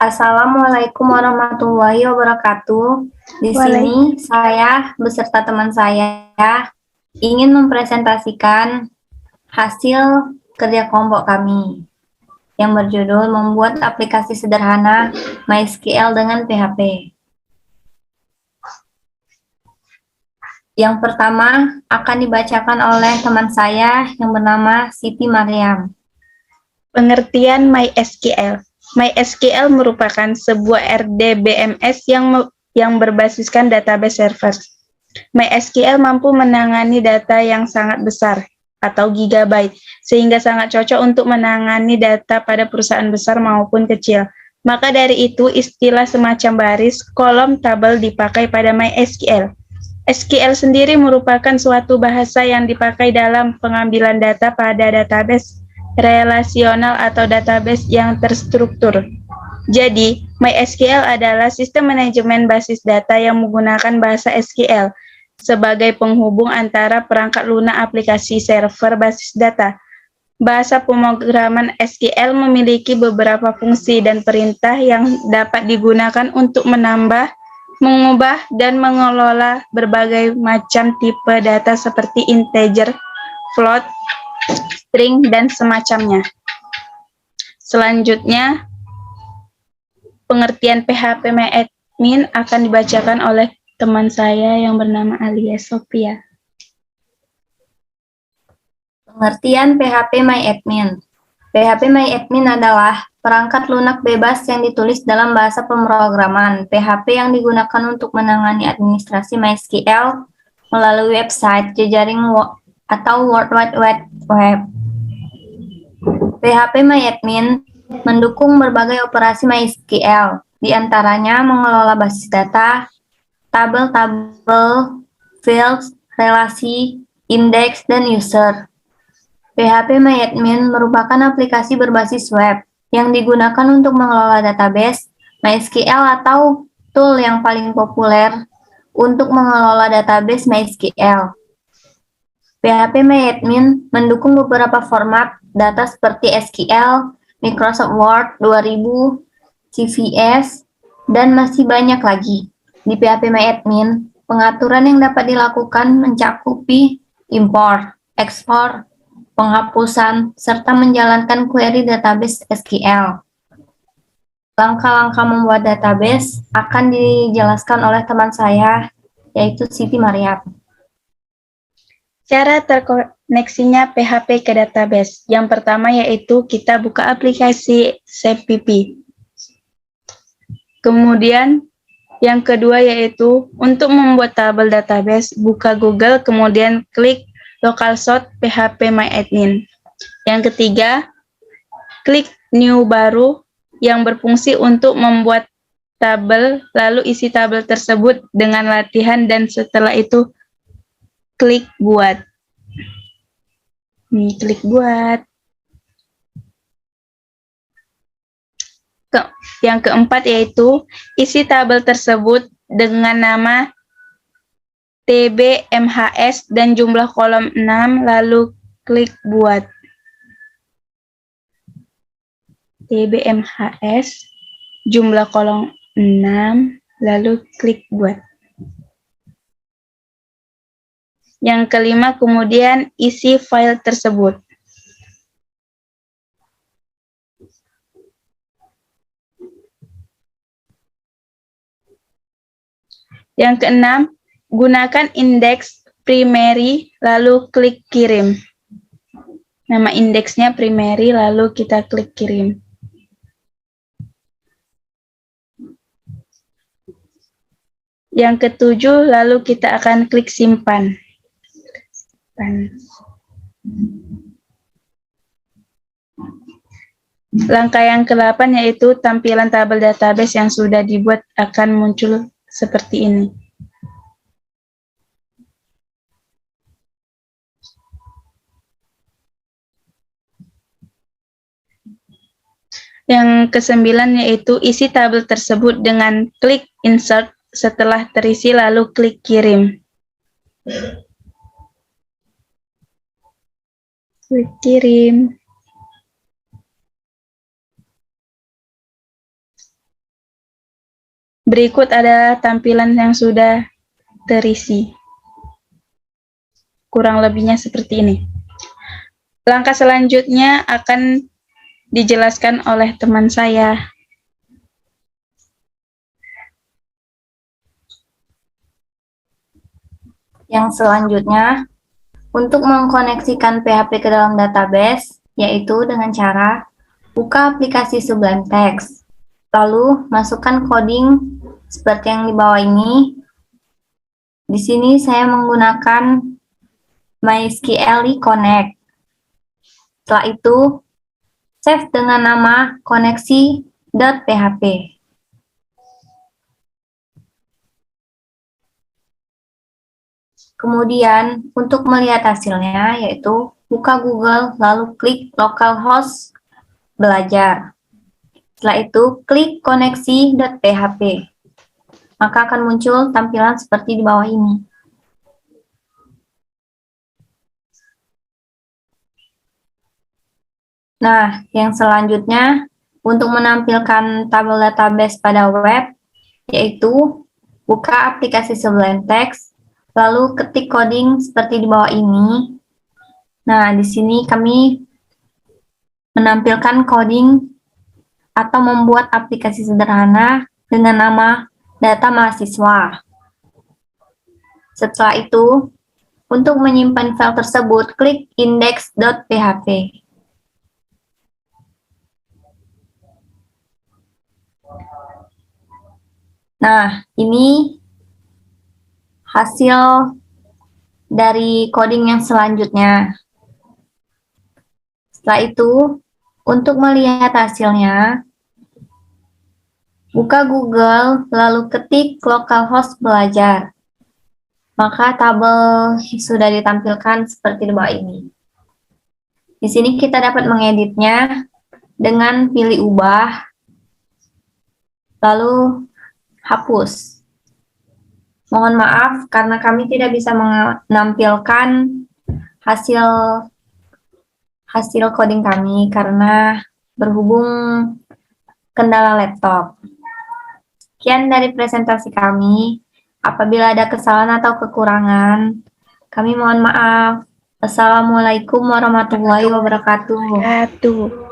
Assalamualaikum warahmatullahi wabarakatuh. Di sini saya beserta teman saya ingin mempresentasikan hasil kerja kelompok kami yang berjudul membuat aplikasi sederhana MySQL dengan PHP. Yang pertama akan dibacakan oleh teman saya yang bernama Siti Maryam. Pengertian MySQL. MySQL merupakan sebuah RDBMS yang berbasiskan database server. MySQL mampu menangani data yang sangat besar atau gigabyte, sehingga sangat cocok untuk menangani data pada perusahaan besar maupun kecil. Maka dari itu, istilah semacam baris, kolom, tabel dipakai pada MySQL. SQL sendiri merupakan suatu bahasa yang dipakai dalam pengambilan data pada database relasional atau database yang terstruktur. Jadi, MySQL adalah sistem manajemen basis data yang menggunakan bahasa SQL sebagai penghubung antara perangkat lunak aplikasi server basis data. Bahasa pemrograman SQL memiliki beberapa fungsi dan perintah yang dapat digunakan untuk menambah, mengubah, dan mengelola berbagai macam tipe data seperti integer, float, string, dan semacamnya. Selanjutnya, pengertian PHP MyAdmin akan dibacakan oleh teman saya yang bernama Alia Sophia. Pengertian PHP MyAdmin. PHP MyAdmin adalah perangkat lunak bebas yang ditulis dalam bahasa pemrograman PHP yang digunakan untuk menangani administrasi MySQL melalui website, jejaring, atau World Wide Web. PHP MyAdmin mendukung berbagai operasi MySQL, di antaranya mengelola basis data, tabel-tabel, fields, relasi, indeks, dan user. PHP MyAdmin merupakan aplikasi berbasis web yang digunakan untuk mengelola database MySQL atau tool yang paling populer untuk mengelola database MySQL. PHP MyAdmin mendukung beberapa format data seperti SQL, Microsoft Word 2000, CVS, dan masih banyak lagi. Di PHP MyAdmin, pengaturan yang dapat dilakukan mencakupi import, ekspor, penghapusan, serta menjalankan query database SQL. Langkah-langkah membuat database akan dijelaskan oleh teman saya, yaitu Siti Maryam. Cara terkoneksinya PHP ke database. Yang pertama yaitu kita buka aplikasi SafePP. Kemudian yang kedua yaitu untuk membuat tabel database, buka Google, kemudian klik localhost PHP MyAdmin. Yang ketiga, klik new baru yang berfungsi untuk membuat tabel, lalu isi tabel tersebut dengan latihan dan setelah itu klik buat. Nih, klik buat. Yang keempat yaitu isi tabel tersebut dengan nama TBMHS dan jumlah kolom 6, lalu klik buat. TBMHS, jumlah kolom 6, lalu klik buat. Yang kelima, kemudian isi file tersebut. Yang keenam, gunakan indeks primary, lalu klik kirim. Nama indeksnya primary, lalu kita klik kirim. Yang ketujuh, lalu kita akan klik simpan. Langkah yang ke-8 yaitu tampilan tabel database yang sudah dibuat akan muncul seperti ini. Yang ke-9 yaitu isi tabel tersebut dengan klik insert setelah terisi lalu klik kirim. Klik kirim. Berikut adalah tampilan yang sudah terisi. Kurang lebihnya seperti ini. Langkah selanjutnya akan dijelaskan oleh teman saya. Yang selanjutnya, untuk mengkoneksikan PHP ke dalam database, yaitu dengan cara buka aplikasi Sublime Text, lalu masukkan coding seperti yang di bawah ini. Di sini saya menggunakan MySQL Connect. Setelah itu, save dengan nama koneksi.php. Kemudian, untuk melihat hasilnya, yaitu buka Google, lalu klik localhost belajar. Setelah itu, klik koneksi.php. Maka akan muncul tampilan seperti di bawah ini. Nah, yang selanjutnya, untuk menampilkan tabel database pada web, yaitu buka aplikasi Sublime Text, lalu ketik coding seperti di bawah ini. Nah, di sini kami menampilkan coding atau membuat aplikasi sederhana dengan nama data mahasiswa. Setelah itu, untuk menyimpan file tersebut, klik index.php. Nah, ini hasil dari coding yang selanjutnya. Setelah itu, untuk melihat hasilnya, buka Google, lalu ketik localhost belajar. Maka tabel sudah ditampilkan seperti di bawah ini. Di sini kita dapat mengeditnya dengan pilih ubah, lalu hapus. Mohon maaf karena kami tidak bisa menampilkan hasil coding kami karena berhubung kendala laptop. Sekian dari presentasi kami. Apabila ada kesalahan atau kekurangan, kami mohon maaf. Assalamualaikum warahmatullahi wabarakatuh.